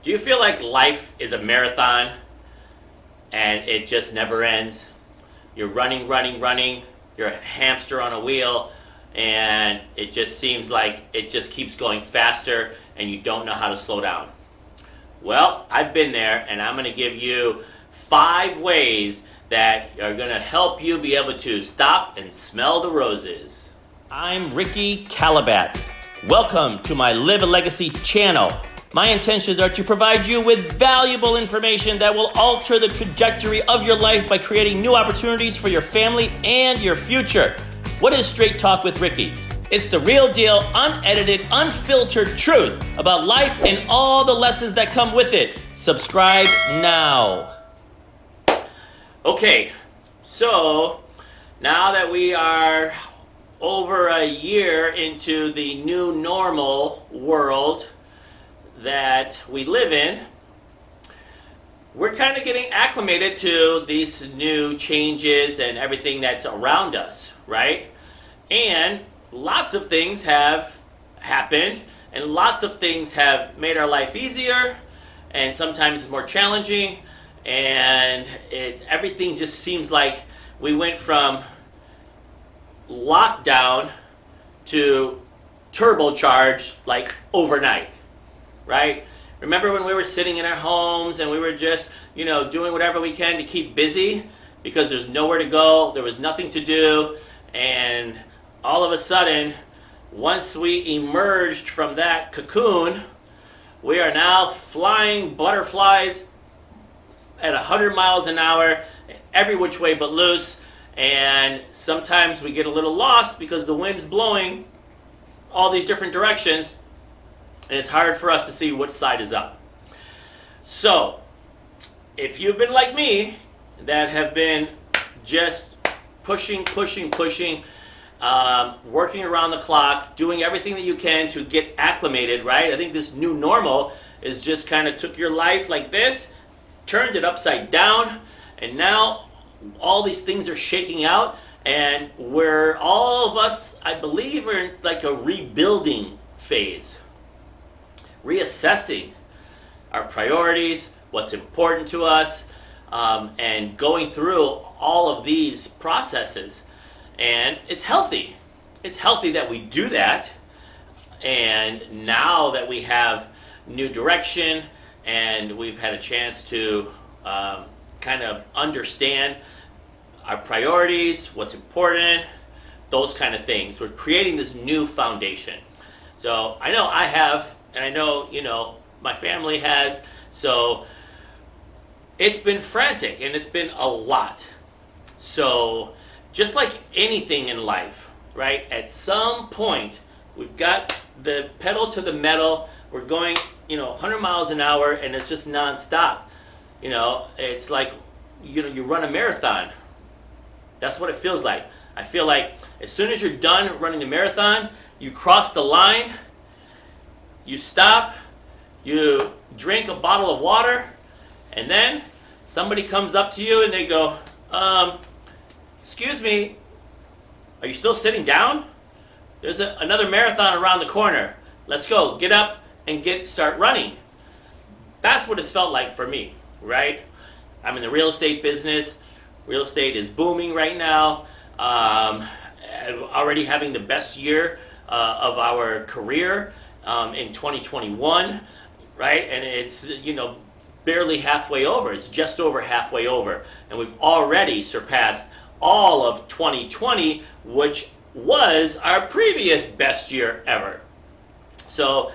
Do you feel like life is a marathon and it just never ends? You're running, running, running. You're a hamster on a wheel, and it just seems like it just keeps going faster and you don't know how to slow down. Well, I've been there, and I'm going to give you 5 ways that are going to help you be able to stop and smell the roses. I'm Ricky Calabat. Welcome to my Live a Legacy channel. My intentions are to provide you with valuable information that will alter the trajectory of your life by creating new opportunities for your family and your future. What is Straight Talk with Ricky? It's the real deal, unedited, unfiltered truth about life and all the lessons that come with it. Subscribe now. Okay, so now that we are over a year into the new normal world that we live in, we're kind of getting acclimated to these new changes and everything that's around us, right? And lots of things have happened, and lots of things have made our life easier, and sometimes it's more challenging, and everything just seems like we went from lockdown to turbocharged like overnight. Right? Remember when we were sitting in our homes and we were just, doing whatever we can to keep busy because there's nowhere to go, there was nothing to do, and all of a sudden, once we emerged from that cocoon, we are now flying butterflies at 100 miles an hour, every which way but loose, and sometimes we get a little lost because the wind's blowing all these different directions, and it's hard for us to see which side is up. So, if you've been like me, that have been just pushing, working around the clock, doing everything that you can to get acclimated, right? I think this new normal is just kind of took your life like this, turned it upside down, and now all these things are shaking out, and we're all of us, I believe, are in like a rebuilding phase. Reassessing our priorities, what's important to us, and going through all of these processes. And it's healthy. It's healthy that we do that. And now that we have new direction and we've had a chance to kind of understand our priorities, what's important, those kind of things. We're creating this new foundation. So I know I have, and I know, my family has, so it's been frantic and it's been a lot. So just like anything in life, right, at some point, we've got the pedal to the metal, we're going, 100 miles an hour, and it's just nonstop. It's like, you run a marathon. That's what it feels like. I feel like as soon as you're done running the marathon, you cross the line, you stop, you drink a bottle of water, and then somebody comes up to you and they go, excuse me, are you still sitting down? There's another marathon around the corner. Let's go, get up and start running. That's what it's felt like for me, right? I'm in the real estate business. Real estate is booming right now. Already having the best year of our career. In 2021, right? And it's, barely halfway over. It's just over halfway over. And we've already surpassed all of 2020, which was our previous best year ever. So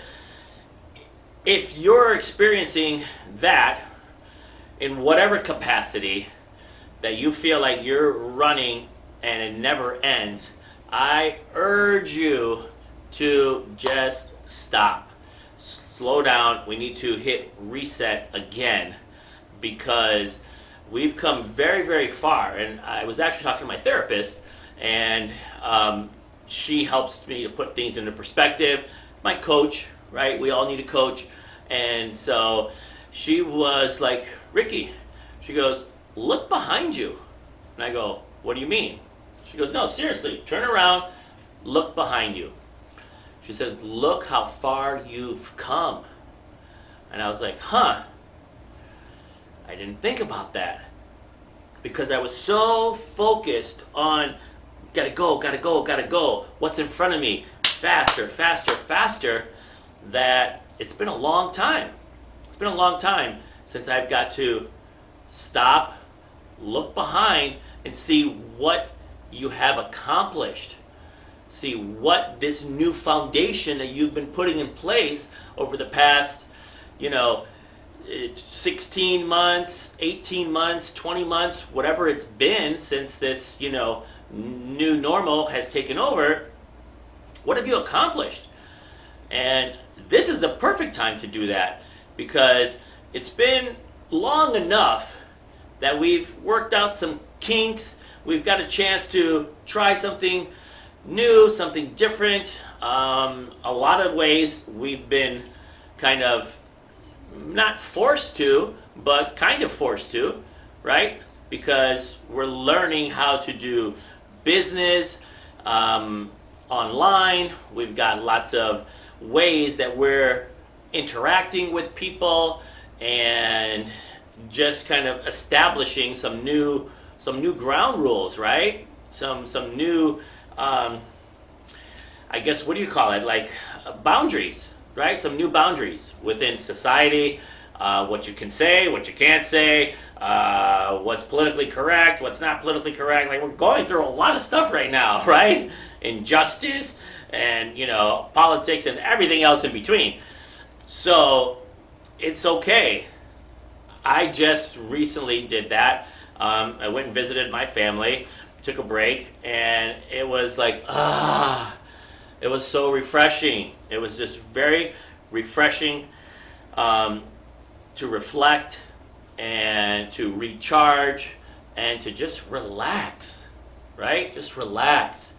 if you're experiencing that in whatever capacity that you feel like you're running and it never ends, I urge you to just stop. Slow down. We need to hit reset again because we've come very, very far. And I was actually talking to my therapist, and she helps me to put things into perspective. My coach, right? We all need a coach. And so she was like, Ricky, she goes, look behind you. And I go, what do you mean? She goes, no, seriously, turn around, look behind you. She said, look how far you've come. And I was like, huh, I didn't think about that. Because I was so focused on gotta go, what's in front of me, faster, that it's been a long time. It's been a long time since I've got to stop, look behind, and see what you have accomplished. See what this new foundation that you've been putting in place over the past, 16 months, 18 months, 20 months, whatever it's been since this, new normal has taken over. What have you accomplished? And this is the perfect time to do that, because it's been long enough that we've worked out some kinks. We've got a chance to try something new, something different. A lot of ways we've been kind of not forced to, but kind of forced to, right? Because we're learning how to do business online. We've got lots of ways that we're interacting with people and just kind of establishing some new ground rules, right? Some new I guess, what do you call it? Like boundaries, right? Some new boundaries within society. What you can say, what you can't say, what's politically correct, what's not politically correct. Like, we're going through a lot of stuff right now, right? Injustice and, politics and everything else in between. So it's okay. I just recently did that. I went and visited my family, took a break, and it was like, it was so refreshing. It was just very refreshing to reflect and to recharge and to just relax, right? Just relax,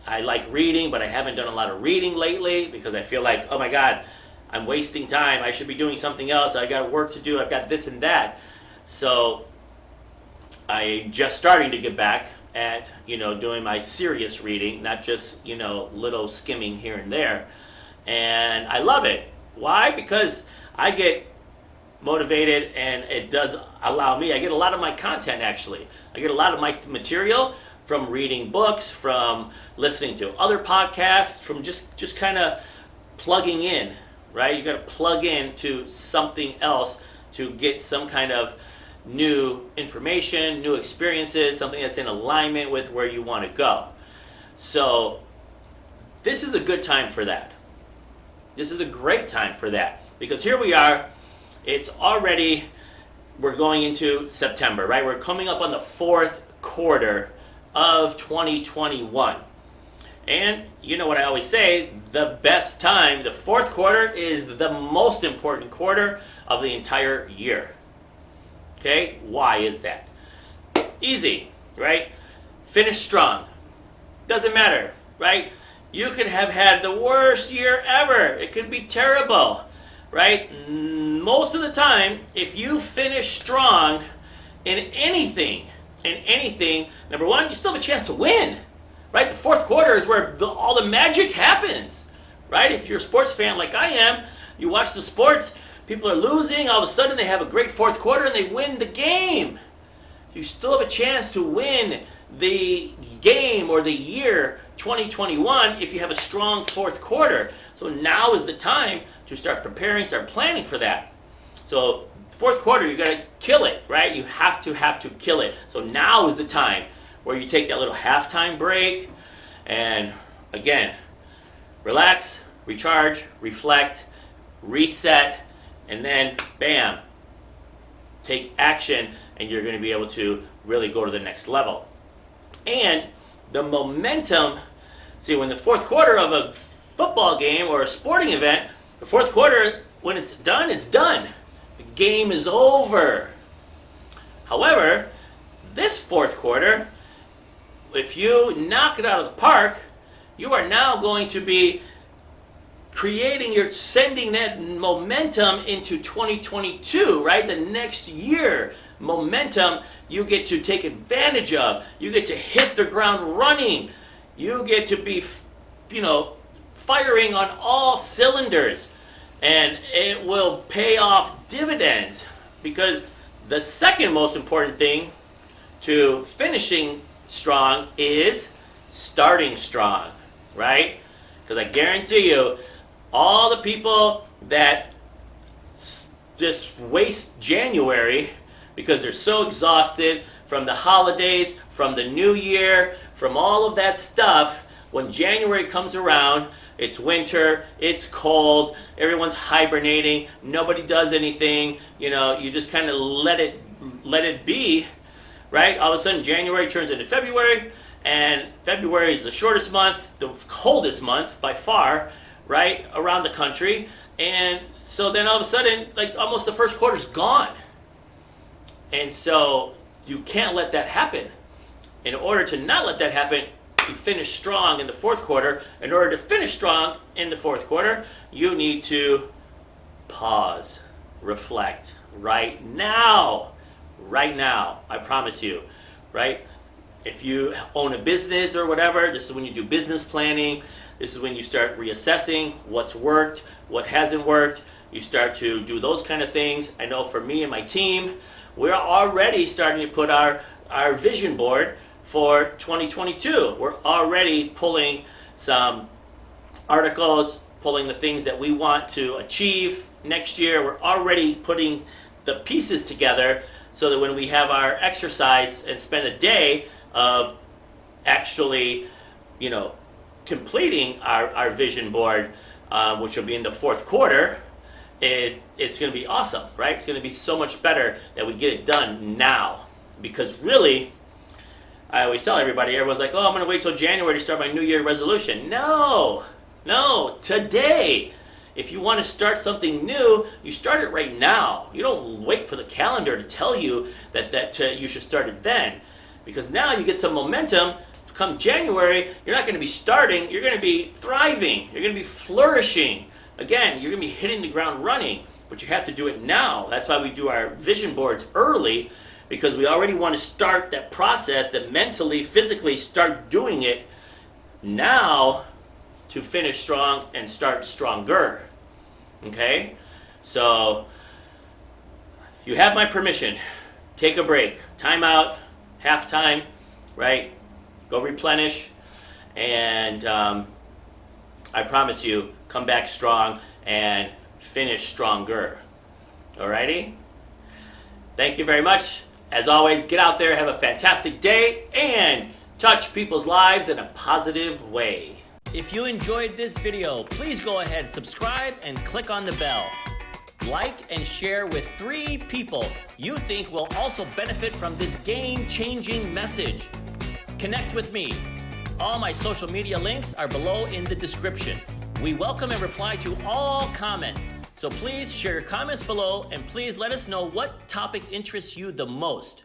I like reading, but I haven't done a lot of reading lately because I feel like, oh my God, I'm wasting time. I should be doing something else. I got work to do. I've got this and that. So I'm just starting to get back at, doing my serious reading, not just, little skimming here and there. And I love it. Why? Because I get motivated, and it does allow me, I get a lot of my content actually. I get a lot of my material from reading books, from listening to other podcasts, from just kind of plugging in, right? You got to plug in to something else to get some kind of new information, new experiences, something that's in alignment with where you want to go. So this is a good time for that. This is a great time for that, because here we are, we're going into September, right? We're coming up on the fourth quarter of 2021. And you know what I always say, the best time, the fourth quarter is the most important quarter of the entire year. Okay, why is that? Easy, right? Finish strong. Doesn't matter, right? You could have had the worst year ever. It could be terrible, right? Most of the time, if you finish strong in anything, number one, you still have a chance to win, right? The fourth quarter is where all the magic happens, right? If you're a sports fan like I am, you watch the sports, people are losing, all of a sudden they have a great fourth quarter and they win the game. You still have a chance to win the game or the year 2021 if you have a strong fourth quarter. So now is the time to start preparing, start planning for that. So fourth quarter, you got to kill it, right? You have to kill it. So now is the time where you take that little halftime break and, again, relax, recharge, reflect, reset, and then, bam, take action, and you're going to be able to really go to the next level. And the momentum, see, when the fourth quarter of a football game or a sporting event, the fourth quarter, when it's done, it's done. The game is over. However, this fourth quarter, if you knock it out of the park, you are now going to be you're sending that momentum into 2022, right? The next year, momentum you get to take advantage of. You get to hit the ground running. You get to be, firing on all cylinders. And it will pay off dividends, because the second most important thing to finishing strong is starting strong, right? Because I guarantee you, all the people that just waste January because they're so exhausted from the holidays, from the new year, from all of that stuff, when January comes around, it's winter, it's cold, everyone's hibernating, nobody does anything, you just kind of let it be, right? All of a sudden January turns into February, and February is the shortest month, the coldest month by far, right, around the country. And so then all of a sudden, like, almost the first quarter's gone. And so you can't let that happen. In order to not let that happen, you finish strong in the fourth quarter. In order to finish strong in the fourth quarter, you need to pause, reflect right now. Right now, I promise you, right? If you own a business or whatever, this is when you do business planning. This is when you start reassessing what's worked, what hasn't worked. You start to do those kind of things. I know for me and my team, we're already starting to put our vision board for 2022. We're already pulling some articles, pulling the things that we want to achieve next year. We're already putting the pieces together so that when we have our exercise and spend a day of actually, completing our vision board, which will be in the fourth quarter, it's going to be awesome, right? It's going to be so much better that we get it done now. Because really, I always tell everybody, everyone's like, oh, I'm going to wait till January to start my New Year resolution. No, today. If you want to start something new, you start it right now. You don't wait for the calendar to tell you that you should start it then. Because now you get some momentum. Come January, you're not going to be starting, you're going to be thriving, you're going to be flourishing. Again, you're going to be hitting the ground running, but you have to do it now. That's why we do our vision boards early, because we already want to start that process, that mentally, physically start doing it now to finish strong and start stronger. Okay? So, you have my permission. Take a break. Time out, halftime, right? Go replenish, and I promise you, come back strong and finish stronger. Alrighty? Thank you very much. As always, get out there, have a fantastic day, and touch people's lives in a positive way. If you enjoyed this video, please go ahead, subscribe, and click on the bell. Like and share with 3 people you think will also benefit from this game-changing message. Connect with me. All my social media links are below in the description. We welcome and reply to all comments. So please share your comments below, and please let us know what topic interests you the most.